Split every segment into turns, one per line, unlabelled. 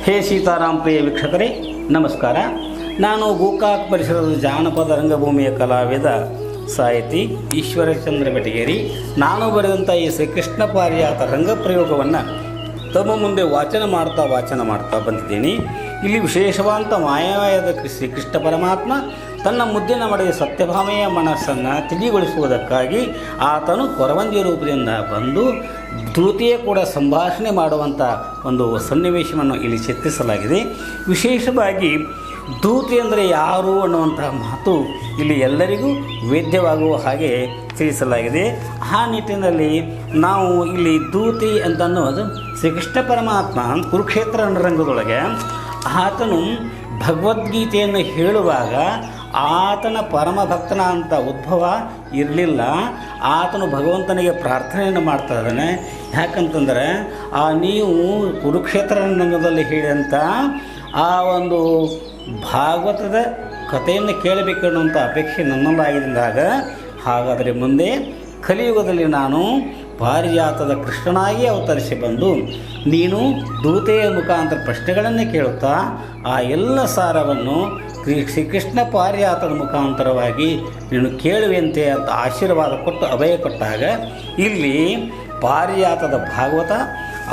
ಹೇ ಸೀತಾರಾಮ್ ಪ್ರಿಯ ವೀಕ್ಷಕರೇ ನಮಸ್ಕಾರ. ನಾನು ಗೋಕಾಕ್ ಪರಿಸರದ ಜಾನಪದ ರಂಗಭೂಮಿಯ ಕಲಾವಿದ ಸಾಹಿತಿ ಈಶ್ವರಚಂದ್ರ ಬೆಟಗೇರಿ. ನಾನು ಬರೆದಂಥ ಈ ಶ್ರೀಕೃಷ್ಣ ಪಾರಿಜಾತ ರಂಗಪ್ರಯೋಗವನ್ನು ತಮ್ಮ ಮುಂದೆ ವಾಚನ ಮಾಡ್ತಾ ಬಂದಿದ್ದೀನಿ. ಇಲ್ಲಿ ವಿಶೇಷವಾದಂಥ ಮಾಯವಾದ ಶ್ರೀಕೃಷ್ಣ ಪರಮಾತ್ಮ ತನ್ನ ಮುದ್ದಿನ ಮಡೆಯ ಸತ್ಯಭಾಮೆಯ ಮನಸ್ಸನ್ನು ತಿಳಿಗೊಳಿಸುವುದಕ್ಕಾಗಿ ಆತನು ಕೊರವಂಜಿ ರೂಪದಿಂದ ಬಂದು ಧೃತಿಯ ಕೂಡ ಸಂಭಾಷಣೆ ಮಾಡುವಂಥ ಒಂದು ಸನ್ನಿವೇಶವನ್ನು ಇಲ್ಲಿ ಚಿತ್ರಿಸಲಾಗಿದೆ. ವಿಶೇಷವಾಗಿ ಧೂತಿ ಅಂದರೆ ಯಾರು ಅನ್ನುವಂತಹ ಮಾತು ಇಲ್ಲಿ ಎಲ್ಲರಿಗೂ ವೇದ್ಯವಾಗುವ ಹಾಗೆ ತಿಳಿಸಲಾಗಿದೆ. ಆ ನಿಟ್ಟಿನಲ್ಲಿ ನಾವು ಇಲ್ಲಿ ಧೂತಿ ಅಂತ ಅನ್ನೋದು ಶ್ರೀಕೃಷ್ಣ ಪರಮಾತ್ಮ ಕುರುಕ್ಷೇತ್ರ ರಂಗದೊಳಗೆ ಆತನು ಭಗವದ್ಗೀತೆಯನ್ನು ಹೇಳುವಾಗ ಆತನ ಪರಮ ಭಕ್ತನ ಅಂತ ಉದ್ಭವ ಇರಲಿಲ್ಲ. ಆತನು ಭಗವಂತನಿಗೆ ಪ್ರಾರ್ಥನೆಯನ್ನು ಮಾಡ್ತಾ ಇದ್ದಾನೆ. ಯಾಕಂತಂದರೆ ನೀವು ಕುರುಕ್ಷೇತ್ರ ರಂಗದಲ್ಲಿ ಹೇಳಿದಂಥ ಆ ಒಂದು ಭಾಗವತದ ಕಥೆಯನ್ನು ಕೇಳಬೇಕು ಅನ್ನುವಂಥ ಅಪೇಕ್ಷೆ ನನ್ನಲ್ಲಾಗಿದ್ದಾಗ, ಹಾಗಾದರೆ ಮುಂದೆ ಕಲಿಯುಗದಲ್ಲಿ ನಾನು ಪಾರಿಜಾತದ ಕೃಷ್ಣನಾಗಿ ಅವತರಿಸಿ ಬಂದು ನೀನು ದೂತೆಯ ಮುಖಾಂತರ ಪ್ರಶ್ನೆಗಳನ್ನು ಕೇಳುತ್ತಾ ಆ ಎಲ್ಲ ಸಾರವನ್ನು ಶ್ರೀಕೃಷ್ಣ ಪಾರಿಜಾತದ ಮುಖಾಂತರವಾಗಿ ನೀನು ಕೇಳುವಂತೆ ಅಂತ ಆಶೀರ್ವಾದ ಕೊಟ್ಟು ಅಭಯ ಕೊಟ್ಟಾಗ ಇಲ್ಲಿ ಪಾರಿಜಾತದ ಭಾಗವತ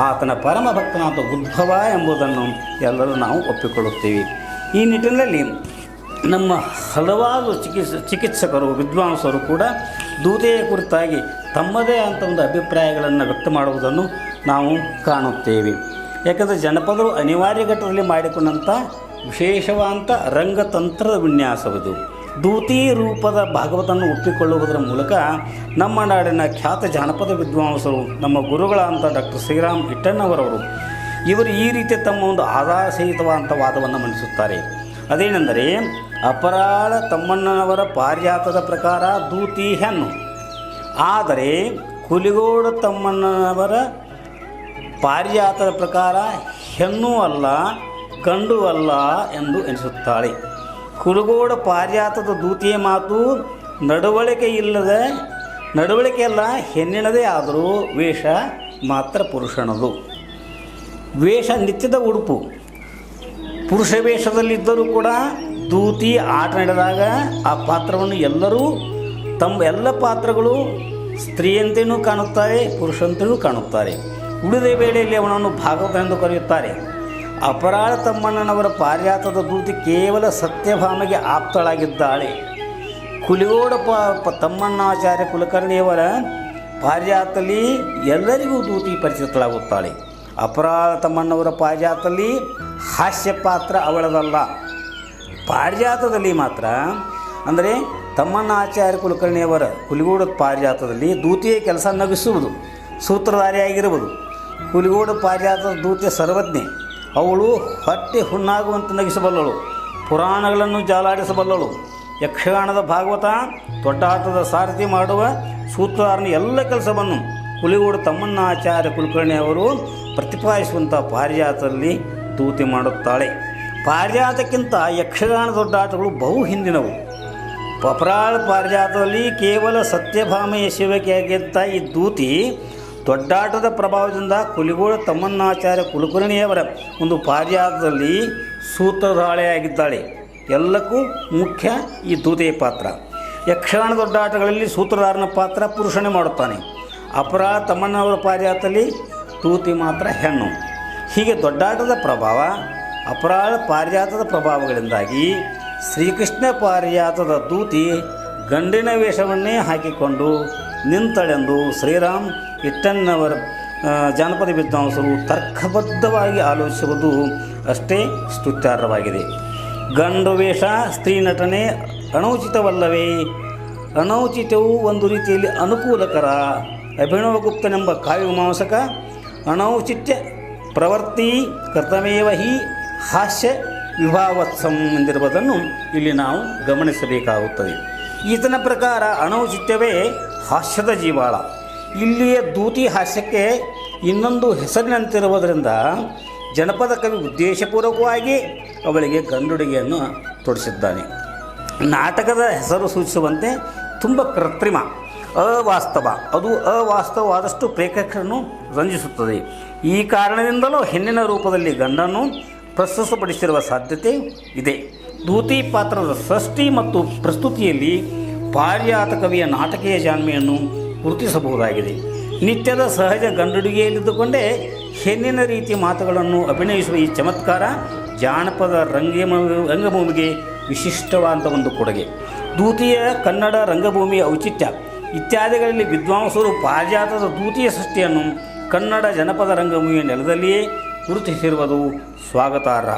ಆತನ ಪರಮ ಭಕ್ತನಾದ ಉದ್ಭವ ಎಂಬುದನ್ನು ಎಲ್ಲರೂ ನಾವು ಒಪ್ಪಿಕೊಳ್ಳುತ್ತೇವೆ. ಈ ನಿಟ್ಟಿನಲ್ಲಿ ನಮ್ಮ ಹಲವಾರು ಚಿಕಿತ್ಸಕರು ವಿದ್ವಾಂಸರು ಕೂಡ ದೂತೆಯ ಕುರಿತಾಗಿ ತಮ್ಮದೇ ಅಂತ ಒಂದು ಅಭಿಪ್ರಾಯಗಳನ್ನು ವ್ಯಕ್ತ ಮಾಡುವುದನ್ನು ನಾವು ಕಾಣುತ್ತೇವೆ. ಯಾಕಂದರೆ ಜನಪದರು ಅನಿವಾರ್ಯ ಘಟ್ಟದಲ್ಲಿ ಮಾಡಿಕೊಂಡಂಥ ವಿಶೇಷವಾದಂಥ ರಂಗತಂತ್ರದ ವಿನ್ಯಾಸವಿದು. ದೂತಿ ರೂಪದ ಭಾಗವತವನ್ನು ಒಪ್ಪಿಕೊಳ್ಳುವುದರ ಮೂಲಕ ನಮ್ಮ ನಾಡಿನ ಖ್ಯಾತ ಜಾನಪದ ವಿದ್ವಾಂಸರು ನಮ್ಮ ಗುರುಗಳಾದಂಥ ಡಾಕ್ಟರ್ ಶ್ರೀರಾಮ್ ಹಿಟ್ಟಣ್ಣವರವರು ಇವರು ಈ ರೀತಿ ತಮ್ಮ ಒಂದು ಆಧಾರ ಸಹಿತವಾದಂಥ ವಾದವನ್ನು ಮಂಡಿಸುತ್ತಾರೆ. ಅದೇನೆಂದರೆ, ಅಪರಾಳ ತಮ್ಮಣ್ಣನವರ ಪಾರಿಜಾತದ ಪ್ರಕಾರ ದೂತಿ ಹೆಣ್ಣು, ಆದರೆ ಕುಲಿಗೋಡ ತಮ್ಮಣ್ಣನವರ ಪಾರಿಜಾತದ ಪ್ರಕಾರ ಹೆಣ್ಣು ಅಲ್ಲ ಗಂಡು ಅಲ್ಲ ಎಂದು ಎನಿಸುತ್ತಾಳೆ. ಕುಲಗೋಡ ಪಾರಿಜಾತದ ದೂತಿಯ ಮಾತು ನಡವಳಿಕೆಯಲ್ಲ ಹೆಣ್ಣಿನದೇ, ಆದರೂ ವೇಷ ಮಾತ್ರ ಪುರುಷನದು. ವೇಷ ನಿತ್ಯದ ಉಡುಪು. ಪುರುಷ ವೇಷದಲ್ಲಿದ್ದರೂ ಕೂಡ ದೂತಿ ಆಟ ನಡೆದಾಗ ಆ ಪಾತ್ರವನ್ನು ಎಲ್ಲರೂ ಎಲ್ಲ ಪಾತ್ರಗಳು ಸ್ತ್ರೀಯಂತೆಯೂ ಕಾಣುತ್ತಾರೆ, ಪುರುಷಂತೆಯೂ ಕಾಣುತ್ತಾರೆ. ಉಳಿದ ವೇಳೆಯಲ್ಲಿ ಅವನನ್ನು ಭಾಗವತ ಎಂದು ಕರೆಯುತ್ತಾರೆ. ಅಪರಾಳ ತಮ್ಮಣ್ಣನವರ ಪಾರಿಜಾತದ ದೂತಿ ಕೇವಲ ಸತ್ಯಭಾಮೆಗೆ ಆಪ್ತಳಾಗಿದ್ದಾಳೆ. ಕುಲಿಗೋಡ ತಮ್ಮಣ್ಣಾಚಾರ್ಯ ಕುಲಕರ್ಣಿಯವರ ಪಾರಿಜಾತದಲ್ಲಿ ಎಲ್ಲರಿಗೂ ದೂತಿ ಪರಿಚಿತಳಾಗುತ್ತಾಳೆ. ಅಪರಾಳ ತಮ್ಮಣ್ಣವರ ಪಾರಿಜಾತದಲ್ಲಿ ಹಾಸ್ಯ ಪಾತ್ರ ಅವಳದಲ್ಲ. ಪಾರಿಜಾತದಲ್ಲಿ ಮಾತ್ರ ಅಂದರೆ ತಮ್ಮಣ್ಣಾಚಾರ್ಯ ಕುಲಕರ್ಣಿಯವರ ಕುಲಿಗೋಡ ಪಾರಿಜಾತದಲ್ಲಿ ದೂತಿಯ ಕೆಲಸ ನಗಿಸುವುದು, ಸೂತ್ರಧಾರಿಯಾಗಿರುವುದು. ಕುಲಿಗೋಡ ಪಾರಿಜಾತದ ದೂತಿಯ ಸರ್ವಜ್ಞೆ. ಅವಳು ಹೊಟ್ಟೆ ಹುಣ್ಣಾಗುವಂತೆ ನಗಿಸಬಲ್ಲಳು, ಪುರಾಣಗಳನ್ನು ಜಾಲಾಡಿಸಬಲ್ಲಳು. ಯಕ್ಷಗಾನದ ಭಾಗವತ ದೊಡ್ಡಾಟದ ಸಾರಥಿ ಮಾಡುವ ಸೂತ್ರಧಾರನ ಎಲ್ಲ ಕೆಲಸವನ್ನು ಕುಲಿಗೋಡ ತಮ್ಮಣ್ಣಾಚಾರ್ಯ ಕುಲಕರ್ಣಿಯವರು ಪ್ರತಿಪಾದಿಸುವಂಥ ಪಾರಿಜಾತದಲ್ಲಿ ದೂತಿ ಮಾಡುತ್ತಾಳೆ. ಪಾರಿಜಾತಕ್ಕಿಂತ ಯಕ್ಷಗಾನ ದೊಡ್ಡಾಟಗಳು ಬಹು ಹಿಂದಿನವು. ಅಪರಾಳ ಪಾರಿಜಾತದಲ್ಲಿ ಕೇವಲ ಸತ್ಯಭಾಮೆಯ ಸೇವಕಿಯಾಗಿದ್ದ ಈ ದೂತಿ ದೊಡ್ಡಾಟದ ಪ್ರಭಾವದಿಂದ ಕುಲಿಗೋಡ ತಮ್ಮಣ್ಣಾಚಾರ್ಯ ಕುಲಕರ್ಣಿಯವರ ಒಂದು ಪಾರಿಜಾತದಲ್ಲಿ ಸೂತ್ರಧಾಳೆಯಾಗಿದ್ದಾಳೆ. ಎಲ್ಲಕ್ಕೂ ಮುಖ್ಯ ಈ ದೂತೆಯ ಪಾತ್ರ. ಯಕ್ಷಗಾನ ದೊಡ್ಡಾಟಗಳಲ್ಲಿ ಸೂತ್ರಧಾರನ ಪಾತ್ರ ಪುರುಷನೇ ಮಾಡುತ್ತಾನೆ. ಅಪರಾಳ ತಮ್ಮಣ್ಣವರ ಪಾರಿಜಾತದಲ್ಲಿ ದೂತಿ ಮಾತ್ರ ಹೆಣ್ಣು. ಹೀಗೆ ದೊಡ್ಡಾಟದ ಪ್ರಭಾವ, ಅಪರಾಳ ಪಾರಿಜಾತದ ಪ್ರಭಾವಗಳಿಂದಾಗಿ ಶ್ರೀಕೃಷ್ಣ ಪಾರಿಜಾತದ ದೂತಿ ಗಂಡಿನ ವೇಷವನ್ನೇ ಹಾಕಿಕೊಂಡು ನಿಂತಳೆಂದು ಶ್ರೀರಾಮ್ ಹಿಟ್ಟಣ್ಣವರ ಜಾನಪದ ವಿದ್ವಾಂಸರು ತರ್ಕಬದ್ಧವಾಗಿ ಆಲೋಚಿಸುವುದು ಅಷ್ಟೇ ಸ್ತುತ್ಯಾರ್ಹವಾಗಿದೆ. ಗಂಡು ವೇಷ ಸ್ತ್ರೀ ನಟನೆ ಅನೌಚಿತವಲ್ಲವೇ? ಅನೌಚಿತ್ಯವು ಒಂದು ರೀತಿಯಲ್ಲಿ ಅನುಕೂಲಕರ. ಅಭಿನವಗುಪ್ತನೆಂಬ ಕಾವ್ಯಮೀಮಾಂಸಕ ಅನೌಚಿತ್ಯ ಪ್ರವೃತ್ತಿ ಕರ್ತಮೇವ ಹಿ ಹಾಸ್ಯ ವಿಭಾವತ್ಸಂ ಎಂದಿರುವುದನ್ನು ಇಲ್ಲಿ ನಾವು ಗಮನಿಸಬೇಕಾಗುತ್ತದೆ. ಈತನ ಪ್ರಕಾರ ಅನೌಚಿತ್ಯವೇ ಹಾಸ್ಯದ ಜೀವಾಳ. ಇಲ್ಲಿಯ ದೂತಿ ಹಾಸ್ಯಕ್ಕೆ ಇನ್ನೊಂದು ಹೆಸರಿನಂತಿರುವುದರಿಂದ ಜನಪದ ಕವಿ ಉದ್ದೇಶಪೂರ್ವಕವಾಗಿ ಅವಳಿಗೆ ಗಂಡುಡುಗೆಯನ್ನು ತೊಡಿಸಿದ್ದಾನೆ. ನಾಟಕದ ಹೆಸರು ಸೂಚಿಸುವಂತೆ ತುಂಬ ಕೃತ್ರಿಮ, ಅವಾಸ್ತವ. ಅದು ಅವಾಸ್ತವವಾದಷ್ಟು ಪ್ರೇಕ್ಷಕರನ್ನು ರಂಜಿಸುತ್ತದೆ. ಈ ಕಾರಣದಿಂದಲೂ ಹೆಣ್ಣಿನ ರೂಪದಲ್ಲಿ ಗಂಡನ್ನು, ಪ್ರಸ್ತುತಪಡಿಸಿರುವ ಸಾಧ್ಯತೆ ಇದೆ. ದೂತಿ ಪಾತ್ರದ ಸೃಷ್ಟಿ ಮತ್ತು ಪ್ರಸ್ತುತಿಯಲ್ಲಿ ಪಾರಿಜಾತ ಕವಿಯ ನಾಟಕೀಯ ಜಾಣ್ಮೆಯನ್ನು ಗುರುತಿಸಬಹುದಾಗಿದೆ. ನಿತ್ಯದ ಸಹಜ ಗಂಡುಡುಗೆಯಲ್ಲಿದ್ದುಕೊಂಡೇ ಹೆಣ್ಣಿನ ರೀತಿ ಮಾತುಗಳನ್ನು ಅಭಿನಯಿಸುವ ಈ ಚಮತ್ಕಾರ ಜಾನಪದ ರಂಗಭೂಮಿಗೆ ವಿಶಿಷ್ಟವಾದ ಒಂದು ಕೊಡುಗೆ. ದೂತಿಯ ಕನ್ನಡ ರಂಗಭೂಮಿಯ ಔಚಿತ್ಯ ಇತ್ಯಾದಿಗಳಲ್ಲಿ ವಿದ್ವಾಂಸರು ಪಾರಿಜಾತದ ದೂತಿಯ ಸೃಷ್ಟಿಯನ್ನು ಕನ್ನಡ ಜನಪದ ರಂಗಭೂಮಿಯ ನೆಲದಲ್ಲಿಯೇ ಗುರುತಿಸಿರುವುದು ಸ್ವಾಗತಾರ್ಹ.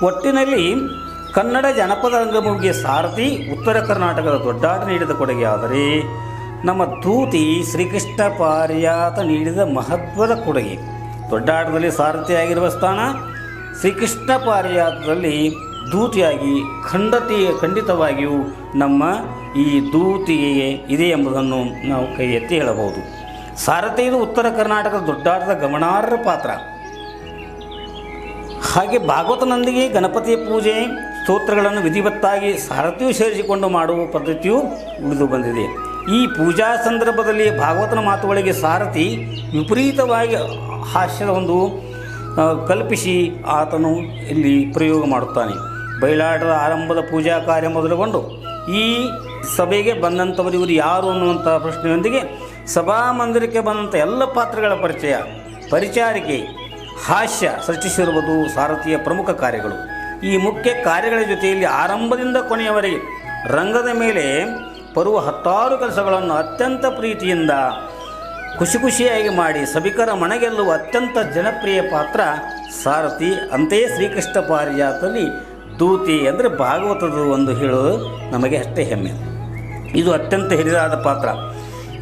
ಒಟ್ಟಿನಲ್ಲಿ ಕನ್ನಡ ಜನಪದ ರಂಗಭೂಮಿಗೆ ಸಾರಥಿ ಉತ್ತರ ಕರ್ನಾಟಕದ ದೊಡ್ಡಾಟ ನೀಡಿದ ಕೊಡುಗೆ. ಆದರೆ ನಮ್ಮ ದೂತಿ ಶ್ರೀಕೃಷ್ಣ ಪಾರಿಜಾತ ನೀಡಿದ ಮಹತ್ವದ ಕೊಡುಗೆ. ದೊಡ್ಡಾಟದಲ್ಲಿ ಸಾರಥಿಯಾಗಿರುವ ಸ್ಥಾನ ಶ್ರೀಕೃಷ್ಣ ಪಾರಿಜಾತದಲ್ಲಿ ದೂತಿಯಾಗಿ ಖಂಡಿತವಾಗಿಯೂ ನಮ್ಮ ಈ ದೂತಿಗೆ ಇದೆ ಎಂಬುದನ್ನು ನಾವು ಕೈ ಎತ್ತಿ ಹೇಳಬಹುದು. ಸಾರಥಿಯದು ಉತ್ತರ ಕರ್ನಾಟಕದ ದೊಡ್ಡಾಟದ ಗಮನಾರ್ಹ ಪಾತ್ರ. ಹಾಗೆ ಭಾಗವತನೊಂದಿಗೆ ಗಣಪತಿಯ ಪೂಜೆ ಸ್ತೋತ್ರಗಳನ್ನು ವಿಧಿವತ್ತಾಗಿ ಸಾರಥಿಯು ಸೇರಿಸಿಕೊಂಡು ಮಾಡುವ ಪದ್ಧತಿಯು ಉಳಿದು ಬಂದಿದೆ. ಈ ಪೂಜಾ ಸಂದರ್ಭದಲ್ಲಿ ಭಾಗವತನ ಮಾತುಗಳಿಗೆ ಸಾರಥಿ ವಿಪರೀತವಾಗಿ ಹಾಸ್ಯದ ಒಂದು ಕಲ್ಪಿಸಿ ಆತನು ಇಲ್ಲಿ ಪ್ರಯೋಗ ಮಾಡುತ್ತಾನೆ. ಬಯಲಾಟದ ಆರಂಭದ ಪೂಜಾ ಕಾರ್ಯ ಮೊದಲುಗೊಂಡು ಈ ಸಭೆಗೆ ಬಂದಂಥವರು ಇವರು ಯಾರು ಅನ್ನುವಂಥ ಪ್ರಶ್ನೆಯೊಂದಿಗೆ ಸಭಾಮಂದಿರಕ್ಕೆ ಬಂದಂಥ ಎಲ್ಲ ಪಾತ್ರಗಳ ಪರಿಚಾರಿಕೆ ಹಾಸ್ಯ ಸೃಷ್ಟಿಸಿರುವುದು ಸಾರಥಿಯ ಪ್ರಮುಖ ಕಾರ್ಯಗಳು. ಈ ಮುಖ್ಯ ಕಾರ್ಯಗಳ ಜೊತೆಯಲ್ಲಿ ಆರಂಭದಿಂದ ಕೊನೆಯವರೆಗೆ ರಂಗದ ಮೇಲೆ ಬರುವ 10 ಕೆಲಸಗಳನ್ನು ಅತ್ಯಂತ ಪ್ರೀತಿಯಿಂದ ಖುಷಿಯಾಗಿ ಮಾಡಿ ಸಭಿಕರ ಮನಗೆಲ್ಲುವ ಅತ್ಯಂತ ಜನಪ್ರಿಯ ಪಾತ್ರ ಸಾರಥಿ. ಅಂತೆಯೇ ಶ್ರೀಕೃಷ್ಣ ಪಾರಿಜಾತದಲ್ಲಿ ದೂತಿ ಅಂದರೆ ಭಾಗವತದ ಒಂದು ಹೇಳೋದು ನಮಗೆ ಅಷ್ಟೇ ಹೆಮ್ಮೆ. ಇದು ಅತ್ಯಂತ ಹಿರಿದಾದ ಪಾತ್ರ.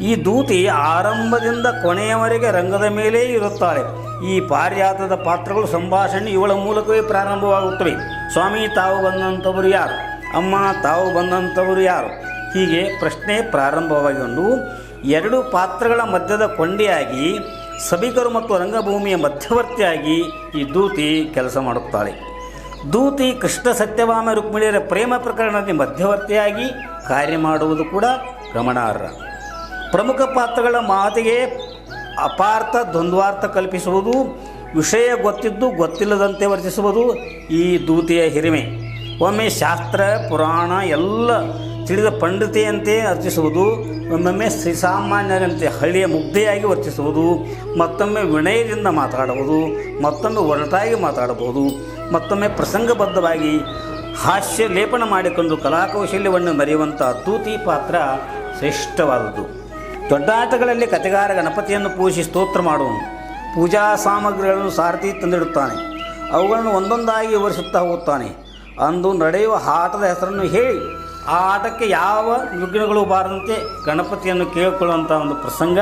ಈ ದೂತಿ ಆರಂಭದಿಂದ ಕೊನೆಯವರೆಗೆ ರಂಗದ ಮೇಲೇ ಇರುತ್ತಾಳೆ. ಈ ಪಾರಿಜಾತದ ಪಾತ್ರಗಳು ಸಂಭಾಷಣೆ ಇವಳ ಮೂಲಕವೇ ಪ್ರಾರಂಭವಾಗುತ್ತವೆ. ಸ್ವಾಮಿ ತಾವು ಬಂದಂಥವರು ಯಾರು, ಅಮ್ಮ ತಾವು ಬಂದಂಥವರು ಯಾರು, ಹೀಗೆ ಪ್ರಶ್ನೆ ಪ್ರಾರಂಭವಾಗಿಕೊಂಡು 2 ಪಾತ್ರಗಳ ಮಧ್ಯದ ಕೊಂಡಿಯಾಗಿ ಸಭಿಕರು ಮತ್ತು ರಂಗಭೂಮಿಯ ಮಧ್ಯವರ್ತಿಯಾಗಿ ಈ ದೂತಿ ಕೆಲಸ ಮಾಡುತ್ತಾಳೆ. ದೂತಿ ಕೃಷ್ಣ ಸತ್ಯಭಾಮ ರುಕ್ಮಿಣಿಯರ ಪ್ರೇಮ ಪ್ರಕರಣದಲ್ಲಿ ಮಧ್ಯವರ್ತಿಯಾಗಿ ಕಾರ್ಯ ಮಾಡುವುದು ಕೂಡ ಗಮನಾರ್ಹ. ಪ್ರಮುಖ ಪಾತ್ರಗಳ ಮಾತಿಗೆ ಅಪಾರ್ಥ ದ್ವಂದ್ವಾರ್ಥ ಕಲ್ಪಿಸುವುದು, ವಿಷಯ ಗೊತ್ತಿದ್ದು ಗೊತ್ತಿಲ್ಲದಂತೆ ವರ್ತಿಸುವುದು ಈ ದೂತಿಯ ಹಿರಿಮೆ. ಒಮ್ಮೆ ಶಾಸ್ತ್ರ ಪುರಾಣ ಎಲ್ಲ ತಿಳಿದ ಪಂಡಿತೆಯಂತೆ ಅರ್ಚಿಸುವುದು, ಒಮ್ಮೊಮ್ಮೆ ಶ್ರೀಸಾಮಾನ್ಯರಂತೆ ಹಳ್ಳಿಯ ಮುಗ್ಧೆಯಾಗಿ ವರ್ತಿಸುವುದು, ಮತ್ತೊಮ್ಮೆ ವಿನಯದಿಂದ ಮಾತಾಡುವುದು, ಮತ್ತೊಮ್ಮೆ ಒರಟಾಗಿ ಮಾತಾಡಬಹುದು, ಮತ್ತೊಮ್ಮೆ ಪ್ರಸಂಗಬದ್ಧವಾಗಿ ಹಾಸ್ಯ ಲೇಪನ ಮಾಡಿಕೊಂಡು ಕಲಾಕೌಶಲ್ಯವನ್ನು ಮೆರೆಯುವಂಥ ದೂತಿ ಪಾತ್ರ ಶ್ರೇಷ್ಠವಾದದ್ದು. ದೊಡ್ಡಾಟಗಳಲ್ಲಿ ಕತೆಗಾರ ಗಣಪತಿಯನ್ನು ಪೂಜಿಸಿ ಸ್ತೋತ್ರ ಮಾಡುವನು. ಪೂಜಾ ಸಾಮಗ್ರಿಗಳನ್ನು ಸಾರಥಿ ತಂದಿಡುತ್ತಾನೆ. ಅವುಗಳನ್ನು ಒಂದೊಂದಾಗಿ ವಿವರಿಸುತ್ತಾ ಹೋಗುತ್ತಾನೆ. ಅಂದು ನಡೆಯುವ ಆಟದ ಹೆಸರನ್ನು ಹೇಳಿ ಆ ಆಟಕ್ಕೆ ಯಾವ ವಿಘ್ನಗಳು ಬಾರದಂತೆ ಗಣಪತಿಯನ್ನು ಕೇಳಿಕೊಳ್ಳುವಂಥ ಒಂದು ಪ್ರಸಂಗ.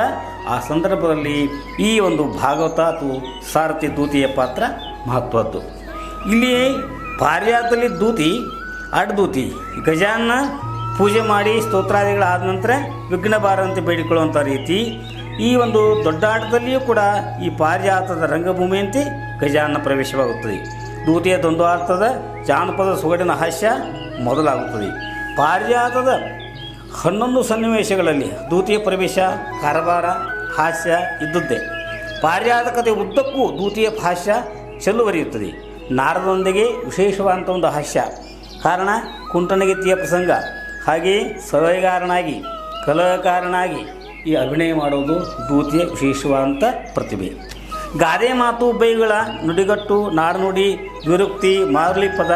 ಆ ಸಂದರ್ಭದಲ್ಲಿ ಈ ಒಂದು ಭಾಗವತ ಅಥವಾ ಸಾರಥಿ ದೂತಿಯ ಪಾತ್ರ ಮಹತ್ವದ್ದು. ಇಲ್ಲಿ ಪಾರಿಜಾತದಲ್ಲಿ ದೂತಿ ಅಡ್ದೂತಿ ಗಜಾನ ಪೂಜೆ ಮಾಡಿ ಸ್ತೋತ್ರಾದಿಗಳಾದ ನಂತರ ವಿಘ್ನ ಬಾರದಂತೆ ಬೇಡಿಕೊಳ್ಳುವಂಥ ರೀತಿ. ಈ ಒಂದು ದೊಡ್ಡಾಟದಲ್ಲಿಯೂ ಕೂಡ ಈ ಪಾರಿಜಾತದ ರಂಗಭೂಮಿಯಂತೆ ಗಜಾನ ಪ್ರವೇಶವಾಗುತ್ತದೆ. ದೂತಿಯ ದ್ವಂದ್ವಾರ್ಥದ ಜಾನಪದ ಸೊಗಡಿನ ಹಾಸ್ಯ ಮೊದಲಾಗುತ್ತದೆ. ಪಾರಿಜಾತದ 11 ಸನ್ನಿವೇಶಗಳಲ್ಲಿ ದೂತಿಯ ಪ್ರವೇಶ, ಕಾರವಾರ, ಹಾಸ್ಯ ಇದ್ದುದೇ. ಪಾರಿಜಾತ ಕಥೆ ಉದ್ದಕ್ಕೂ ದೂತಿಯ ಹಾಸ್ಯ ಚೆಲ್ಲುವರಿಯುತ್ತದೆ. ನಾರದೊಂದಿಗೆ ವಿಶೇಷವಾದಂಥ ಒಂದು ಹಾಸ್ಯ, ಕಾರಣ ಕುಂಟನಗಿತ್ತಿಯ ಪ್ರಸಂಗ. ಹಾಗೆಯೇ ಸಲಹೆಗಾರನಾಗಿ ಕಲಾಕಾರನಾಗಿ ಈ ಅಭಿನಯ ಮಾಡುವುದು ದೂತಿಯ ವಿಶೇಷವಾದಂಥ ಪ್ರತಿಭೆ. ಗಾದೆ ಮಾತು, ಬೈಗಳ ನುಡಿಗಟ್ಟು, ನಾಡನುಡಿ, ವಿರುಕ್ತಿ, ಮಾರುಲಿ ಪದ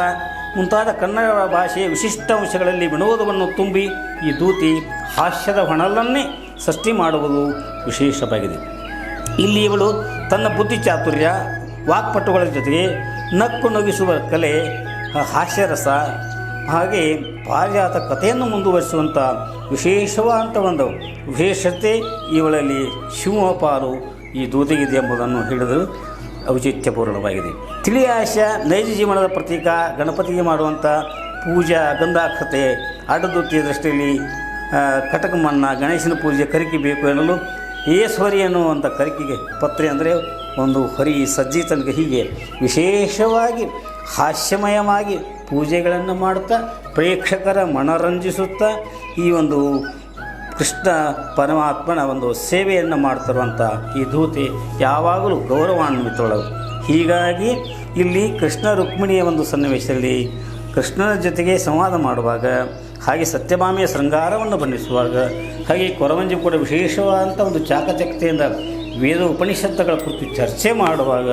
ಮುಂತಾದ ಕನ್ನಡ ಭಾಷೆಯ ವಿಶಿಷ್ಟ ಅಂಶಗಳಲ್ಲಿ ವಿನೋದವನ್ನು ತುಂಬಿ ಈ ದೂತಿ ಹಾಸ್ಯದ ಹೊನಲನ್ನೇ ಸೃಷ್ಟಿ ಮಾಡುವುದು ವಿಶೇಷವಾಗಿದೆ. ಇಲ್ಲಿ ಇವಳು ತನ್ನ ಬುದ್ಧಿ ಚಾತುರ್ಯ, ವಾಕ್ಪಟುಗಳ ಜೊತೆಗೆ ನಕ್ಕು ನಗಿಸುವ ಕಲೆ, ಹಾಸ್ಯರಸ, ಹಾಗೆ ಪಾರಿಜಾತ ಕಥೆಯನ್ನು ಮುಂದುವರಿಸುವಂಥ ವಿಶೇಷವಾದಂಥ ಒಂದು ವಿಶೇಷತೆ ಇವಳಲ್ಲಿ ಶಿವಪಾಲು ಈ ದೂತಿಗಿದೆ ಎಂಬುದನ್ನು ಹೇಳಿದರೂ ಔಚಿತ್ಯಪೂರ್ಣವಾಗಿದೆ. ತಿಳಿಯ ಹಾಸ್ಯ ನೈಜ ಜೀವನದ ಪ್ರತೀಕ. ಗಣಪತಿಗೆ ಮಾಡುವಂಥ ಪೂಜಾ ಗಂಧಾಕ್ಷತೆ ಅಡ್ಡದೂತಿಯ ದೃಷ್ಟಿಯಲ್ಲಿ ಕಟಕಮನ್ನ, ಗಣೇಶನ ಪೂಜೆ ಕರಿಕೆ ಬೇಕು ಎನ್ನಲು ಏಶ್ವರಿ ಅನ್ನುವಂಥ ಕರಿಕೆಗೆ ಪತ್ರೆ ಅಂದರೆ ಒಂದು ಹೊರಿ ಸಜ್ಜಿ ತನಕ ಹೀಗೆ ವಿಶೇಷವಾಗಿ ಹಾಸ್ಯಮಯವಾಗಿ ಪೂಜೆಗಳನ್ನು ಮಾಡುತ್ತಾ ಪ್ರೇಕ್ಷಕರ ಮನರಂಜಿಸುತ್ತಾ ಈ ಒಂದು ಕೃಷ್ಣ ಪರಮಾತ್ಮನ ಒಂದು ಸೇವೆಯನ್ನು ಮಾಡ್ತಿರುವಂಥ ಈ ದೂತಿ ಯಾವಾಗಲೂ ಗೌರವಾನ್ವಿತಳು. ಹೀಗಾಗಿ ಇಲ್ಲಿ ಕೃಷ್ಣ ರುಕ್ಮಿಣಿಯ ಒಂದು ಸನ್ನಿವೇಶದಲ್ಲಿ ಕೃಷ್ಣನ ಜೊತೆಗೆ ಸಂವಾದ ಮಾಡುವಾಗ, ಹಾಗೆ ಸತ್ಯಭಾಮೆಯ ಶೃಂಗಾರವನ್ನು ಬಣ್ಣಿಸುವಾಗ, ಹಾಗೆ ಕೊರವಂಜಿ ಕೂಡ ವಿಶೇಷವಾದಂಥ ಒಂದು ಚಾಕಚಕ್ಯತೆಯಿಂದ ವೇದ ಉಪನಿಷತ್ತುಗಳ ಕುರಿತು ಚರ್ಚೆ ಮಾಡುವಾಗ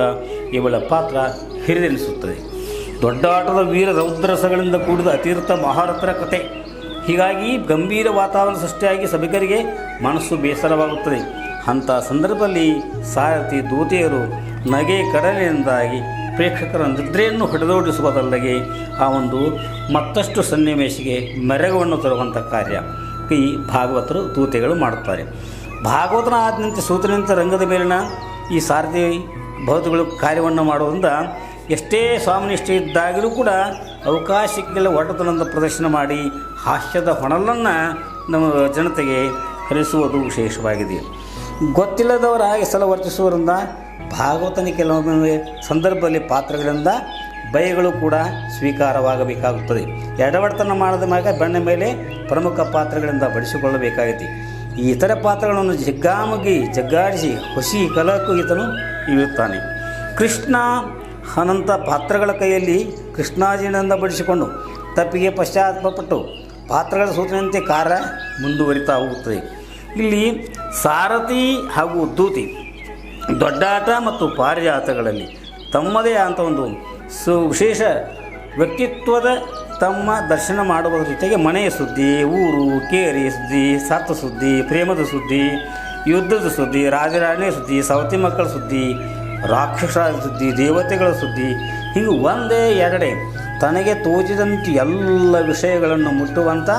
ಇವಳ ಪಾತ್ರ ಹಿರಿದೆನಿಸುತ್ತದೆ. ದೊಡ್ಡಾಟದ ವೀರ ರೌದ್ರಸಗಳಿಂದ ಕೂಡಿದ ಅತೀರ್ಥ ಮಹಾರಥರ ಕಥೆ. ಹೀಗಾಗಿ ಗಂಭೀರ ವಾತಾವರಣ ಸೃಷ್ಟಿಯಾಗಿ ಸಭಿಕರಿಗೆ ಮನಸ್ಸು ಬೇಸರವಾಗುತ್ತದೆ. ಅಂಥ ಸಂದರ್ಭದಲ್ಲಿ ಸಾರಥಿ ದೂತೆಯರು ನಗೆ ಕಡಲಿನಿಂದಾಗಿ ಪ್ರೇಕ್ಷಕರ ನಿದ್ರೆಯನ್ನು ಹೊಡೆದೋಡಿಸುವುದಲ್ಲದೆ ಆ ಒಂದು ಮತ್ತಷ್ಟು ಸನ್ನಿವೇಶಕ್ಕೆ ಮೆರಗವನ್ನು ತರುವಂಥ ಕಾರ್ಯ ಈ ಭಾಗವತರು ದೂತೆಗಳು ಮಾಡುತ್ತಾರೆ. ಭಾಗವತನ ಆದ್ಯಂತ ಸೂತ್ರನಿಂದ ರಂಗದ ಮೇಲಿನ ಈ ಸಾರಥಿ ಭೌತಗಳು ಕಾರ್ಯವನ್ನು ಮಾಡೋದ್ರಿಂದ ಎಷ್ಟೇ ಸ್ವಾಮಿನಿಷ್ಠೆ ಇದ್ದಾಗಲೂ ಕೂಡ ಅವಕಾಶಕ್ಕೆಲ್ಲ ಒಡ್ಡತನದ ಪ್ರದರ್ಶನ ಮಾಡಿ ಹಾಸ್ಯದ ಹೊನಲನ್ನು ನಮ್ಮ ಜನತೆಗೆ ಹರಿಸುವುದು ವಿಶೇಷವಾಗಿದೆ. ಗೊತ್ತಿಲ್ಲದವರಾಗಿ ಸಲ ವರ್ತಿಸುವುದರಿಂದ ಭಾಗವತನ ಕೆಲವೊಮ್ಮೆ ಸಂದರ್ಭದಲ್ಲಿ ಪಾತ್ರಗಳಿಂದ ಭಯಗಳು ಕೂಡ ಸ್ವೀಕಾರವಾಗಬೇಕಾಗುತ್ತದೆ. ಎಡವರ್ತನ ಮಾಡದ ಮ್ಯಾಗ ಬೆಣ್ಣ ಮೇಲೆ ಪ್ರಮುಖ ಪಾತ್ರಗಳಿಂದ ಬಡಿಸಿಕೊಳ್ಳಬೇಕಾಗಿದೆ. ಈ ಇತರ ಪಾತ್ರಗಳನ್ನು ಜಗ್ಗಾಡಿಸಿ ಹೊಸಿ ಕಲಕು ಈತನು ಇರುತ್ತಾನೆ. ಕೃಷ್ಣ ಅನಂತ ಪಾತ್ರಗಳ ಕೈಯಲ್ಲಿ ಕೃಷ್ಣಾಜಿನಿಂದ ಬಡಿಸಿಕೊಂಡು ತಪ್ಪಿಗೆ ಪಶ್ಚಾತ್ತಾಪಪಟ್ಟು ಪಾತ್ರಗಳ ಸೂಚನೆಯಂತೆ ಕಾರ್ಯ ಮುಂದುವರಿತಾ ಹೋಗುತ್ತದೆ. ಇಲ್ಲಿ ಸಾರಥಿ ಹಾಗೂ ದೂತಿ ದೊಡ್ಡಾಟ ಮತ್ತು ಪಾರಿಜಾತಗಳಲ್ಲಿ ತಮ್ಮದೇ ಆದಂಥ ಒಂದು ವಿಶೇಷ ವ್ಯಕ್ತಿತ್ವದ ತಮ್ಮ ದರ್ಶನ ಮಾಡುವುದರ ಜೊತೆಗೆ ಮನೆಯ ಸುದ್ದಿ, ಊರು ಕೇರಿ ಸುದ್ದಿ, ಸತ್ತ ಸುದ್ದಿ, ಪ್ರೇಮದ ಸುದ್ದಿ, ಯುದ್ಧದ ಸುದ್ದಿ, ರಾಜರಾಣಿಯ ಸುದ್ದಿ, ಸವತಿ ಮಕ್ಕಳ ಸುದ್ದಿ, ರಾಕ್ಷಸರ ಸುದ್ದಿ, ದೇವತೆಗಳ ಸುದ್ದಿ, ಹೀಗೆ ಒಂದೇ ಎರಡೇ ತನಗೆ ತೋಚಿದಂತೆ ಎಲ್ಲ ವಿಷಯಗಳನ್ನು ಮುಟ್ಟುವಂಥ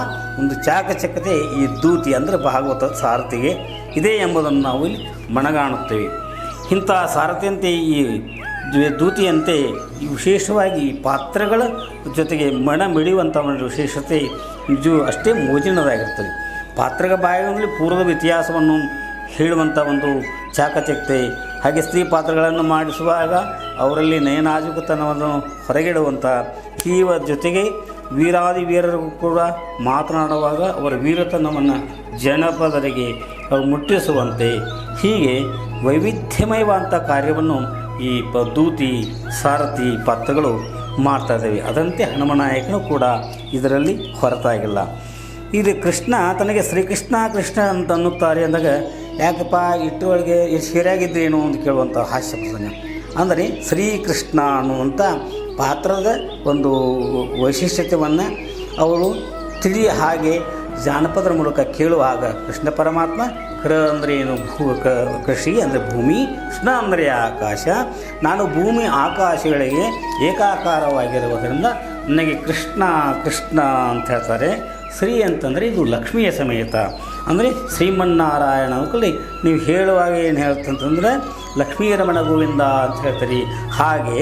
ಒಂದು ಚಾಕಚಕ್ಯತೆ ಈ ದೂತಿ ಅಂದರೆ ಭಾಗವತ ಸಾರಥಿಗೆ ಇದೆ ಎಂಬುದನ್ನು ನಾವು ಇಲ್ಲಿ ಮನಗಾಣುತ್ತೇವೆ. ಇಂಥ ಸಾರಥಿಯಂತೆ ಈ ದೂತಿಯಂತೆ ವಿಶೇಷವಾಗಿ ಪಾತ್ರಗಳ ಜೊತೆಗೆ ಮಿಡಿಯುವಂಥ ಒಂದು ವಿಶೇಷತೆ ನಿಜವೂ ಅಷ್ಟೇ ಮೋಜಿನದಾಗಿರ್ತದೆ. ಪಾತ್ರಗಳ ಬಾಯಲ್ಲಿ ಪೂರ್ವದ ಇತಿಹಾಸವನ್ನು ಹೇಳುವಂಥ ಒಂದು ಚಾಕಚಕ್ಯತೆ, ಹಾಗೆ ಸ್ತ್ರೀ ಪಾತ್ರಗಳನ್ನು ಮಾಡಿಸುವಾಗ ಅವರಲ್ಲಿ ನಯನಾಜುಕತನವನ್ನು ಹೊರಗಿಡುವಂಥ ತೀವ್ರ ಜೊತೆಗೆ ವೀರಾದಿ ವೀರರಿಗೂ ಕೂಡ ಮಾತನಾಡುವಾಗ ಅವರ ವೀರತನವನ್ನು ಜನಪದರಿಗೆ ಮುಟ್ಟಿಸುವಂತೆ ಹೀಗೆ ವೈವಿಧ್ಯಮಯವಾದಂಥ ಕಾರ್ಯವನ್ನು ಈ ದೂತಿ ಸಾರಥಿ ಪಾತ್ರಗಳು ಮಾಡ್ತಾ ಇದ್ದಾವೆ. ಅದಂತೆ ಹನುಮನಾಯಕನು ಕೂಡ ಇದರಲ್ಲಿ ಹೊರತಾಗಿಲ್ಲ. ಇದು ಕೃಷ್ಣ ತನಗೆ ಶ್ರೀಕೃಷ್ಣ ಕೃಷ್ಣ ಅಂತ ಅನ್ನುತ್ತಾರೆ ಅಂದಾಗ ಯಾಕಪ್ಪ ಇಟ್ಟೊಳಗೆ ಸರಿಯಾಗಿದ್ರೇನು ಅಂತ ಕೇಳುವಂಥ ಹಾಸ್ಯ ಪ್ರಸಂಗ. ಅಂದರೆ ಶ್ರೀಕೃಷ್ಣ ಅನ್ನುವಂಥ ಪಾತ್ರದ ಒಂದು ವೈಶಿಷ್ಟ್ಯತೆಯನ್ನು ಅವರು ತಿಳಿಯ ಹಾಗೆ ಜಾನಪದರ ಮೂಲಕ ಕೇಳುವಾಗ ಕೃಷ್ಣ ಪರಮಾತ್ಮ ಅಂದರೆ ಏನು ಕೃಷಿ ಅಂದರೆ ಭೂಮಿ, ಕೃಷ್ಣ ಅಂದರೆ ಆಕಾಶ, ನಾನು ಭೂಮಿ ಆಕಾಶಗಳಿಗೆ ಏಕಾಕಾರವಾಗಿರುವುದರಿಂದ ನನಗೆ ಕೃಷ್ಣ ಕೃಷ್ಣ ಅಂತ ಹೇಳ್ತಾರೆ. ಶ್ರೀ ಅಂತಂದರೆ ಇದು ಲಕ್ಷ್ಮಿಯ ಸಮೇತ ಅಂದರೆ ಶ್ರೀಮನ್ನಾರಾಯಣ ಅಂಕಲಿ ನೀವು ಹೇಳುವಾಗ ಏನು ಹೇಳ್ತಂತಂದರೆ ಲಕ್ಷ್ಮೀ ರಮಣ ಗೋವಿಂದ ಅಂತ ಹೇಳ್ತೀರಿ. ಹಾಗೆ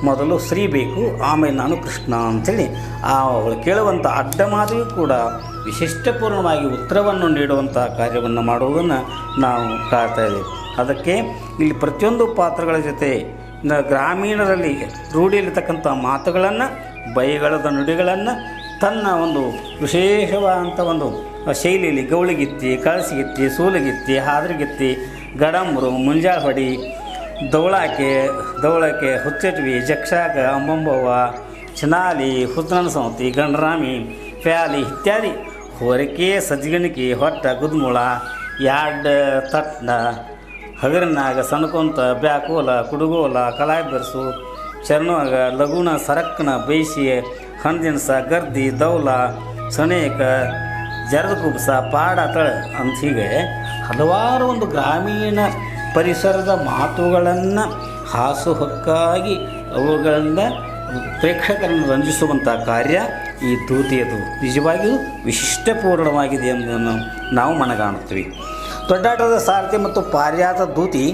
ಮೊದಲು ಶ್ರೀ ಬೇಕು, ಆಮೇಲೆ ನಾನು ಕೃಷ್ಣ ಅಂಥೇಳಿ ಅವಳು ಕೇಳುವಂಥ ಅಡ್ಡ ಮಾತಿಗೂ ಕೂಡ ವಿಶಿಷ್ಟಪೂರ್ಣವಾಗಿ ಉತ್ತರವನ್ನು ನೀಡುವಂಥ ಕಾರ್ಯವನ್ನು ಮಾಡುವುದನ್ನು ನಾವು ಕಾಡ್ತಾ ಇದ್ದೇವೆ. ಅದಕ್ಕೆ ಇಲ್ಲಿ ಪ್ರತಿಯೊಂದು ಪಾತ್ರಗಳ ಜೊತೆ ಗ್ರಾಮೀಣರಲ್ಲಿ ರೂಢಿಯಲ್ಲಿರ್ತಕ್ಕಂಥ ಮಾತುಗಳನ್ನು, ಬೈಗಳದ ನುಡಿಗಳನ್ನು ತನ್ನ ಒಂದು ವಿಶೇಷವಾದಂಥ ಒಂದು ಶೈಲಿಯಲ್ಲಿ ಗೌಳಿಗಿತ್ತಿ, ಕಳಸಿಗಿತ್ತಿ, ಸೂಲಗಿತ್ತಿ, ಹಾದ್ರಿಗಿತ್ತಿ, ಗಡಂಬರು, ಮುಂಜಾಳು ಹೊಡಿ, ದವಳಕೆ, ಹುಚ್ಚಟ್ವಿ, ಜಕ್ಷಾಕ, ಅಂಬಂಬವ್ವ, ಚನಾಲಿ, ಹುತ್ತನ ಸೌತಿ, ಗಂಡ್ರಾಮಿ, ಪ್ಯಾಲಿ ಇತ್ಯಾದಿ ಹೊರಕೆ, ಸಜ್ಜಗಣಿಕೆ, ಹೊಟ್ಟ, ಗುದ್ಮುಳ, ಯಾಡ್ ತಟ್ನ, ಹಗರನಾಗ, ಸಣ್ಕೊಂತ, ಬ್ಯಾಕೋಲ, ಕುಡುಗೋಲ, ಕಲಾಯಿ ಬೆರ್ಸು, ಚರ್ನಾಗ, ಲಗುನ, ಸರಕ್ಕನ, ಬೇಯಿಸಿ, ಹಣ್ದಿನಸ, ಗರ್ದಿ, ದೌಲ, ಸಣೇಕ, ಜರದ ಕುಬ್ಸ, ಪಾಡ, ತಳ ಅಂತ ಹೀಗೆ ಹಲವಾರು ಒಂದು ಗ್ರಾಮೀಣ ಪರಿಸರದ ಮಾತುಗಳನ್ನು ಹಾಸುಹೊಕ್ಕಾಗಿ ಅವುಗಳಿಂದ ಪ್ರೇಕ್ಷಕರನ್ನು ರಂಜಿಸುವಂಥ ಕಾರ್ಯ ಈ ದೂತಿಯದು ನಿಜವಾಗಿಯೂ ವಿಶಿಷ್ಟಪೂರ್ಣವಾಗಿದೆ ಎಂಬುದನ್ನು ನಾವು ಮನಗಾಣುತ್ತೀವಿ. ದೊಡ್ಡಾಟದ ಸಾರಥಿ ಮತ್ತು ಪಾರಿಜಾತ ದೂತಿ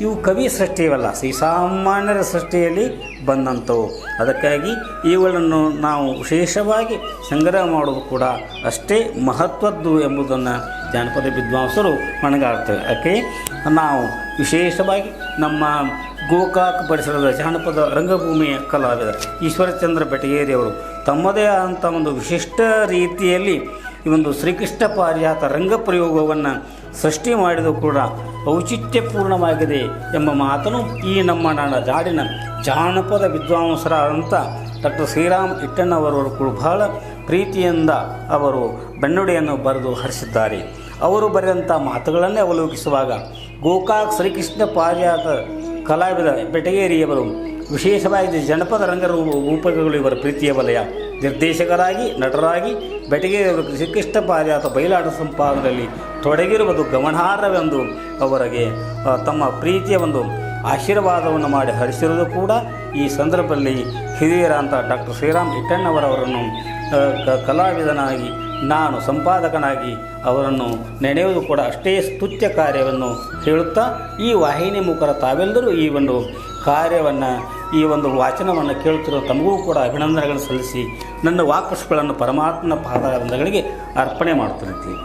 ಇವು ಕವಿ ಸೃಷ್ಟಿಯವಲ್ಲ, ಶ್ರೀಸಾಮಾನ್ಯರ ಸೃಷ್ಟಿಯಲ್ಲಿ ಬಂದಂಥವು. ಅದಕ್ಕಾಗಿ ಇವುಗಳನ್ನು ನಾವು ವಿಶೇಷವಾಗಿ ಸಂಗ್ರಹ ಮಾಡೋದು ಕೂಡ ಅಷ್ಟೇ ಮಹತ್ವದ್ದು ಎಂಬುದನ್ನು ಜಾನಪದ ವಿದ್ವಾಂಸರು ಮನಗಾಡ್ತೇವೆ. ಅದಕ್ಕೆ ನಾವು ವಿಶೇಷವಾಗಿ ನಮ್ಮ ಗೋಕಾಕ್ ಪರಿಸರದ ಜಾನಪದ ರಂಗಭೂಮಿಯ ಕಲಾವಿದ ಈಶ್ವರಚಂದ್ರ ಬೆಟಗೇರಿಯವರು ತಮ್ಮದೇ ಆದಂಥ ಒಂದು ವಿಶಿಷ್ಟ ರೀತಿಯಲ್ಲಿ ಈ ಒಂದು ಶ್ರೀಕೃಷ್ಣ ಪಾರಿಜಾತ ರಂಗಪ್ರಯೋಗವನ್ನು ಸೃಷ್ಟಿ ಮಾಡಿದರೂ ಕೂಡ ಔಚಿತ್ಯಪೂರ್ಣವಾಗಿದೆ ಎಂಬ ಮಾತನ್ನು ಈ ನಮ್ಮ ನಾಡಿನ ಜಾನಪದ ವಿದ್ವಾಂಸರಾದಂಥ ಡಾಕ್ಟರ್ ಶ್ರೀರಾಮ್ ಇಟ್ಟಣ್ಣವರವರು ಕೂಡ ಬಹಳ ಪ್ರೀತಿಯಿಂದ ಅವರು ಬೆನ್ನುಡಿಯನ್ನು ಬರೆದು ಹರಿಸಿದ್ದಾರೆ. ಅವರು ಬರೆದಂಥ ಮಾತುಗಳನ್ನೇ ಅವಲೋಕಿಸುವಾಗ ಗೋಕಾಕ್ ಶ್ರೀಕೃಷ್ಣ ಪಾರಿಜಾತ ಕಲಾವಿದ ಬೆಟಗೇರಿಯವರು ವಿಶೇಷವಾಗಿ ಜನಪದ ರಂಗರೂಪಗಳು ಇವರ ಪ್ರೀತಿಯ ವಲಯ. ನಿರ್ದೇಶಕರಾಗಿ ನಟರಾಗಿ ಬೆಟಗೇರಿಯವರು ಶ್ರೀಕೃಷ್ಣ ಪಾರಿಜಾತ ಬಯಲಾಟ ಸಂಪಾದನೆಯಲ್ಲಿ ತೊಡಗಿರುವುದು ಗಮನಾರ್ಹವೆಂದು ಅವರಿಗೆ ತಮ್ಮ ಪ್ರೀತಿಯ ಒಂದು ಆಶೀರ್ವಾದವನ್ನು ಮಾಡಿ ಹರಿಸಿರುವುದು ಕೂಡ ಈ ಸಂದರ್ಭದಲ್ಲಿ ಹಿರಿಯರಾದಂಥ ಡಾಕ್ಟರ್ ಶ್ರೀರಾಮ್ ಇಟ್ಟಣ್ಣವರವರನ್ನು ಕಲಾವಿದನಾಗಿ ನಾನು ಸಂಪಾದಕನಾಗಿ ಅವರನ್ನು ನೆನೆಯುವುದು ಕೂಡ ಅಷ್ಟೇ ಸ್ತುತ್ಯ ಕಾರ್ಯವನ್ನು ಹೇಳುತ್ತಾ ಈ ವಾಹಿನಿ ಮುಖರ ತಾವೆಲ್ಲರೂ ಈ ಒಂದು ಕಾರ್ಯವನ್ನು ಈ ಒಂದು ವಾಚನವನ್ನು ಕೇಳುತ್ತಿರುವ ತಮಗೂ ಕೂಡ ಅಭಿನಂದನೆಗಳನ್ನು ಸಲ್ಲಿಸಿ ನನ್ನ ವಾಕುಶಗಳನ್ನು ಪರಮಾತ್ಮನ ಪಾದಾರಗಳಿಗೆ ಅರ್ಪಣೆ ಮಾಡುತ್ತಿರುತ್ತೀನಿ.